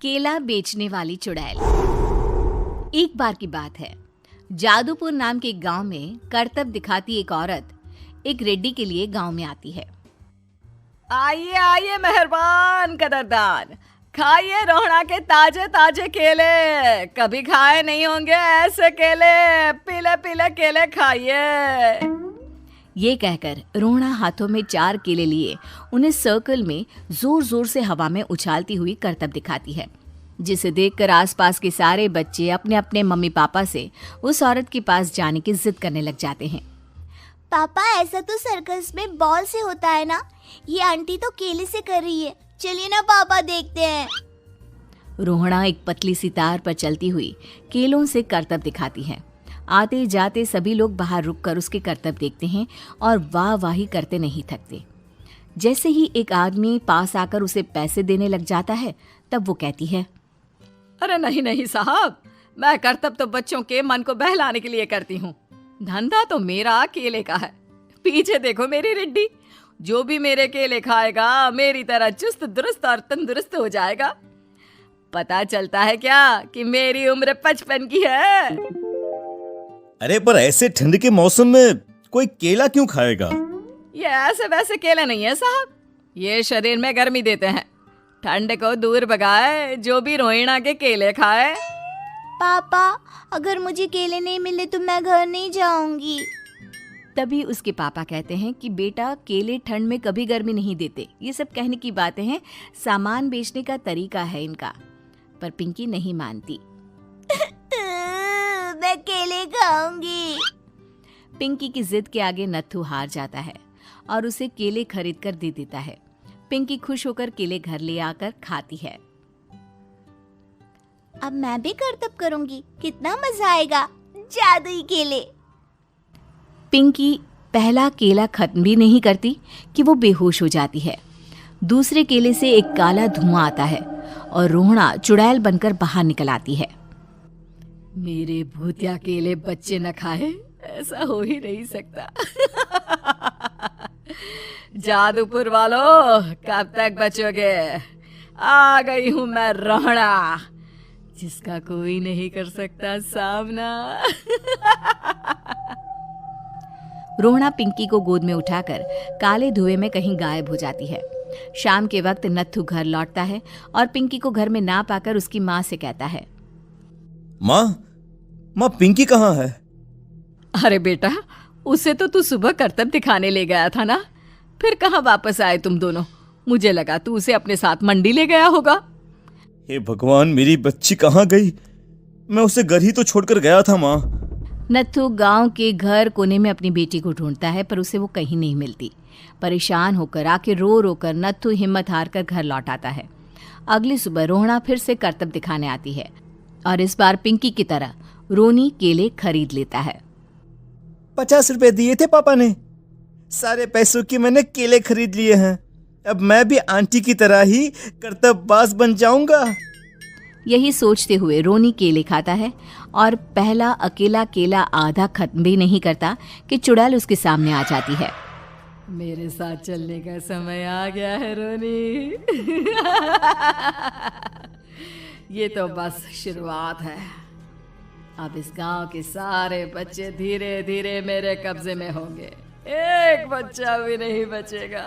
केला बेचने वाली चुड़ैल। एक बार की बात है, जादूपुर नाम के एक गांव में करतब दिखाती एक औरत एक रेड्डी के लिए गांव में आती है। आइए आइए मेहरबान कदरदान, खाइए रोहड़ा के ताजे ताजे केले। कभी खाए नहीं होंगे ऐसे केले, पीले पीले केले खाइए। ये कहकर रोहड़ा हाथों में 4 केले लिए उन्हें सर्कल में जोर जोर से हवा में उछालती हुई करतब दिखाती है, जिसे देखकर आसपास के सारे बच्चे अपने अपने मम्मी पापा से उस औरत के पास जाने की जिद करने लग जाते हैं। पापा, ऐसा तो सर्कस में बॉल से होता है ना, ये आंटी तो केले से कर रही है। चलिए ना पापा, देखते हैं। रोहड़ा एक पतली सी तार पर चलती हुई केलों से करतब दिखाती है। आते जाते सभी लोग बाहर रुककर उसके करतब देखते हैं और वाह वाही करते नहीं थकते। जैसे ही एक आदमी पास आकर उसे पैसे देने लग जाता है, तब वो कहती है, अरे नहीं नहीं साहब, मैं करतब तो बच्चों के मन को बहलाने के लिए करती हूँ। धंधा तो मेरा केले का है। पीछे देखो मेरी रिड्डी, जो भी मेरे केले खाएगा मेरी तरह चुस्त दुरुस्त और तंदुरुस्त हो जाएगा। पता चलता है क्या कि मेरी उम्र 55 की है। अरे पर ऐसे ठंड के मौसम में कोई केला क्यों खाएगा? ये ऐसे वैसे केले नहीं है साहब, ये शरीर में गर्मी देते हैं। ठंड को दूर भगाए जो भी रोहिणा के केले खाए। पापा, अगर मुझे केले नहीं मिले तो मैं घर नहीं जाऊंगी। तभी उसके पापा कहते हैं कि बेटा, केले ठंड में कभी गर्मी नहीं देते। ये सब कहने की बातें हैं, सामान बेचने का तरीका है इनका। पर पिंकी नहीं मानती। मैं केले खाऊंगी। पिंकी की जिद के आगे नत्थू हार जाता है और उसे केले खरीद कर दे देता है। पिंकी खुश होकर केले घर ले आकर खाती है। अब मैं भी करतब करूंगी, कितना मजा आएगा। जादुई केले। पिंकी पहला केला खत्म भी नहीं करती कि वो बेहोश हो जाती है। दूसरे केले से एक काला धुआं आता है और रोहड़ा चुड़ैल बनकर बाहर निकल आती है। मेरे भूतिया केले बच्चे न खाए, ऐसा हो ही नहीं सकता। जादूपुर वालों, कब तक बचोगे? आ गई हूं मैं रोहड़ा, जिसका कोई नहीं कर सकता सामना। रोहड़ा पिंकी को गोद में उठाकर काले धुएं में कहीं गायब हो जाती है। शाम के वक्त नत्थू घर लौटता है और पिंकी को घर में ना पाकर उसकी माँ से कहता है, माँ पिंकी कहाँ है? अरे बेटा, उसे तो तू सुबह करतब दिखाने ले गया था ना, फिर कहाँ वापस आए तुम दोनों? मुझे लगा तू उसे अपने साथ मंडी ले गया होगा। हे भगवान, मेरी बच्ची कहाँ गई? मैं उसे घर ही तो छोड़कर गया था माँ। नत्थू गांव के घर कोने में अपनी बेटी को ढूंढता है, पर उसे वो कहीं नहीं मिलती। परेशान होकर आखिर रो रो कर नत्थू हिम्मत हार कर घर लौट आता है। अगली सुबह रोहड़ा फिर से करतब दिखाने आती है और इस बार पिंकी की तरह रोनी केले खरीद लेता है। 50 रुपए दिए थे पापा ने, सारे पैसों की मैंने केले खरीद लिए हैं। अब मैं भी आंटी की तरह ही करतबबाज बन जाऊंगा। यही सोचते हुए रोनी केले खाता है और पहला अकेला केला आधा खत्म भी नहीं करता कि चुड़ैल उसके सामने आ जाती है। मेरे साथ चलने का समय आ गया है रोनी। ये तो बस शुरुआत है। अब इस गांव के सारे बच्चे धीरे धीरे मेरे कब्जे में होंगे, एक बच्चा भी नहीं बचेगा।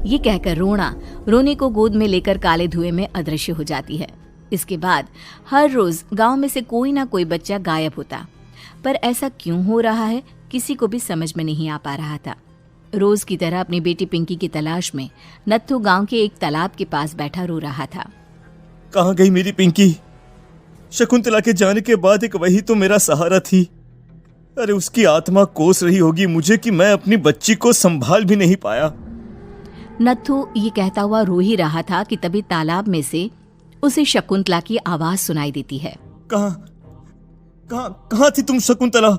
ये कहकर रोना रोनी को गोद में लेकर काले धुएं में अदृश्य हो जाती है। इसके बाद हर रोज गांव में से कोई ना कोई बच्चा गायब होता, पर ऐसा क्यों हो रहा है किसी को भी समझ में नहीं आ पा रहा था। रोज की तरह अपनी बेटी पिंकी की तलाश में नत्थू गांव के एक तालाब के पास बैठा रो रहा था। कहाँ गई मेरी पिंकी? शकुंतला के जाने के बाद एक वही तो मेरा सहारा थी। अरे उसकी आत्मा कोस रही होगी मुझे कि मैं अपनी बच्ची को संभाल भी नहीं पाया। नत्थू ये कहता हुआ रो ही रहा था कि तभी तालाब में से उसे शकुंतला की आवाज सुनाई देती है। कहाँ थी तुम शकुंतला?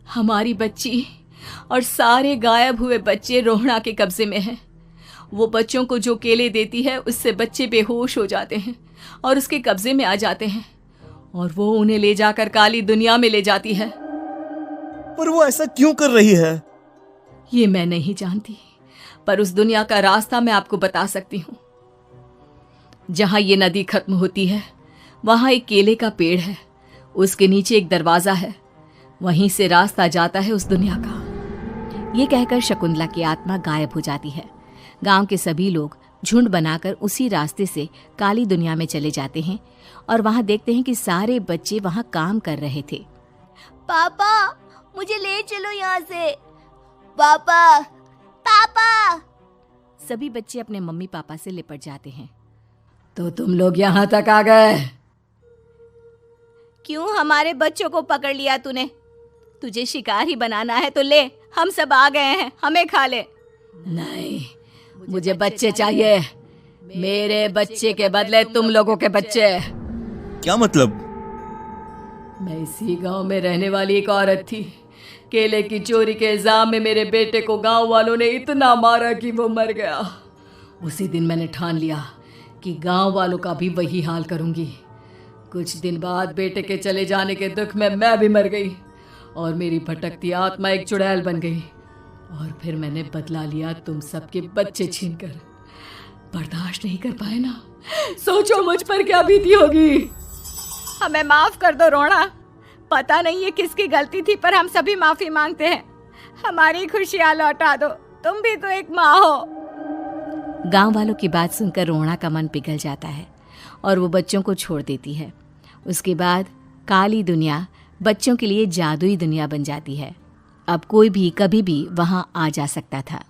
हमारी बच्ची और सारे गायब हुए बच्चे रोहड़ा के कब्जे में हैं। वो बच्चों को जो केले देती है उससे बच्चे बेहोश हो जाते हैं और उसके कब्जे में आ जाते हैं और वो उन्हें ले जाकर काली दुनिया में ले जाती है। पर वो ऐसा क्यों कर रही है? ये मैं नहीं जानती, पर उस दुनिया का रास्ता मैं आपको बता सकती हूँ। जहां ये नदी खत्म होती है वहां एक केले का पेड़ है, उसके नीचे एक दरवाजा है, वहीं से रास्ता जाता है उस दुनिया का। ये कहकर शकुंतला की आत्मा गायब हो जाती है। गांव के सभी लोग झुंड बनाकर उसी रास्ते से काली दुनिया में चले जाते हैं और वहां देखते हैं कि सारे बच्चे वहां काम कर रहे थे। पापा मुझे ले चलो यहाँ से। पापा पापा। सभी बच्चे अपने मम्मी पापा से लिपट जाते हैं। तो तुम लोग यहां तक आ गए? क्यों हमारे बच्चों को पकड़ लिया तूने? तुझे शिकार ही बनाना है तो ले, हम सब आ गए हैं, हमें खा ले। नहीं, मुझे बच्चे चाहिए। मेरे बच्चे के बदले तुम लोगों के बच्चे। क्या मतलब? मैं इसी गांव में रहने वाली एक औरत थी। केले की चोरी के इल्जाम में मेरे बेटे को गांव वालों ने इतना मारा कि वो मर गया। उसी दिन मैंने ठान लिया कि गांव वालों का भी वही हाल करूंगी। कुछ दिन बाद बेटे के चले जाने के दुख में मैं भी मर गई और मेरी भटकती आत्मा एक चुड़ैल बन गई। और फिर मैंने बदला लिया तुम सबके बच्चे छीनकर। बर्दाश्त नहीं कर पाए ना? सोचो मुझ पर क्या बीती होगी। हमें माफ कर दो रोना। पता नहीं ये किसकी गलती थी, पर हम सभी माफी मांगते हैं। हमारी खुशियां लौटा दो, तुम भी तो एक माँ हो। गांव वालों की बात सुनकर रोना का मन पिघल जाता है और वो बच्चों को छोड़ देती है। उसके बाद काली दुनिया बच्चों के लिए जादुई दुनिया बन जाती है। अब कोई भी कभी भी वहां आ जा सकता था।